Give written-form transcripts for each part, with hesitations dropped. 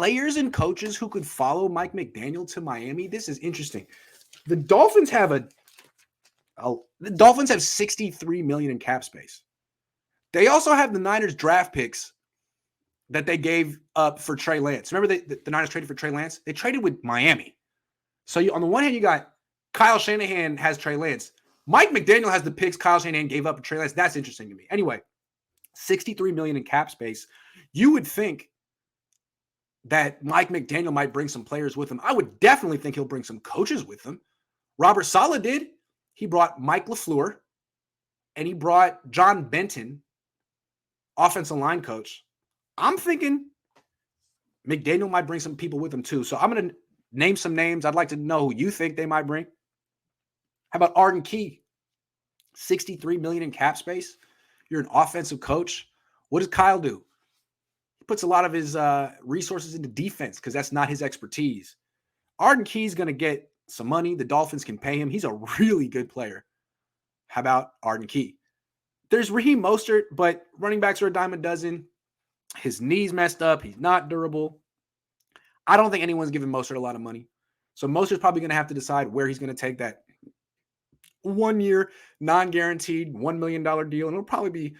players and coaches who could follow Mike McDaniel to Miami. This is interesting. The Dolphins have $63 million in cap space. They also have the Niners draft picks that they gave up for Trey Lance. Remember the Niners traded for Trey Lance? They traded with Miami. So on the one hand, you got Kyle Shanahan has Trey Lance. Mike McDaniel has the picks Kyle Shanahan gave up for Trey Lance. That's interesting to me. Anyway, $63 million in cap space. You would think that Mike McDaniel might bring some players with him. I would definitely think he'll bring some coaches with him. Robert Saleh did. He brought Mike LaFleur, and he brought John Benton, offensive line coach. I'm thinking McDaniel might bring some people with him too. So I'm going to name some names. I'd like to know who you think they might bring. How about Arden Key? $63 million in cap space. You're an offensive coach. What does Kyle do? He puts a lot of his resources into defense because that's not his expertise. Arden Key's going to get some money. The Dolphins can pay him. He's a really good player. How about Arden Key? There's Raheem Mostert, but running backs are a dime a dozen. His knee's messed up. He's not durable. I don't think anyone's giving Mostert a lot of money. So Mostert's probably going to have to decide where he's going to take that 1 year, non-guaranteed, $1 million deal. And it'll probably be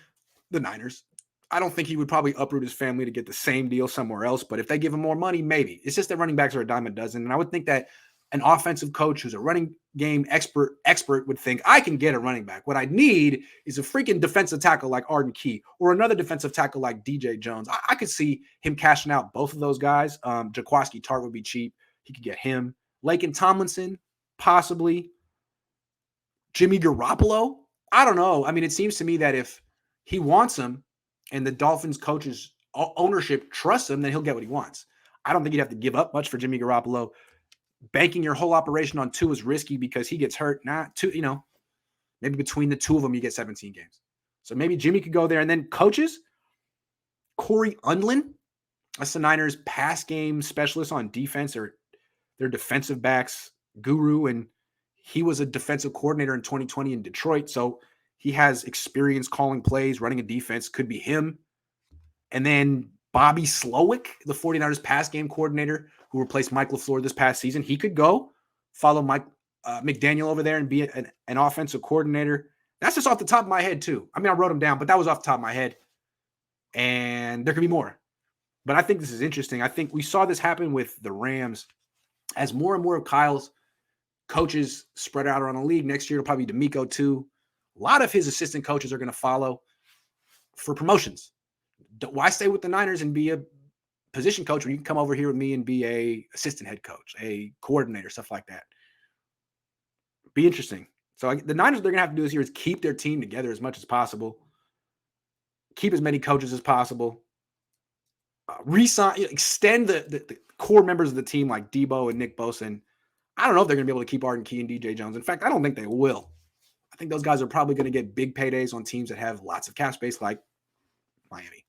the Niners. I don't think he would probably uproot his family to get the same deal somewhere else. But if they give him more money, maybe. It's just that running backs are a dime a dozen. And I would think that an offensive coach who's a running game expert would think, I can get a running back. What I need is a freaking defensive tackle like Arden Key or another defensive tackle like DJ Jones. I could see him cashing out both of those guys. Jaquiski Tartt would be cheap. He could get him. Laken Tomlinson, possibly. Jimmy Garoppolo? I don't know. I mean, it seems to me that if he wants him and the Dolphins coaches ownership trusts him, then he'll get what he wants. I don't think you'd have to give up much for Jimmy Garoppolo. Banking your whole operation on two is risky because he gets hurt. Maybe between the two of them, you get 17 games. So maybe Jimmy could go there. And then coaches, Corey Undlin, that's the Niners pass game specialist on defense, or their defensive backs guru. And he was a defensive coordinator in 2020 in Detroit. So he has experience calling plays, running a defense. Could be him. And then Bobby Slowick, the 49ers pass game coordinator who replaced Mike LaFleur this past season. He could go follow Mike McDaniel over there and be an offensive coordinator. That's just off the top of my head too. I mean, I wrote them down, but that was off the top of my head. And there could be more. But I think this is interesting. I think we saw this happen with the Rams. As more and more of Kyle's coaches spread out around the league, next year it'll probably be D'Amico too. A lot of his assistant coaches are going to follow for promotions. Why stay with the Niners and be a position coach when you can come over here with me and be a assistant head coach, a coordinator, stuff like that? Be interesting. So the Niners, what they're going to have to do this year is keep their team together as much as possible. Keep as many coaches as possible. Extend the core members of the team like Debo and Nick Bosa. And I don't know if they're going to be able to keep Arden Key and DJ Jones. In fact, I don't think they will. I think those guys are probably going to get big paydays on teams that have lots of cap space like Miami.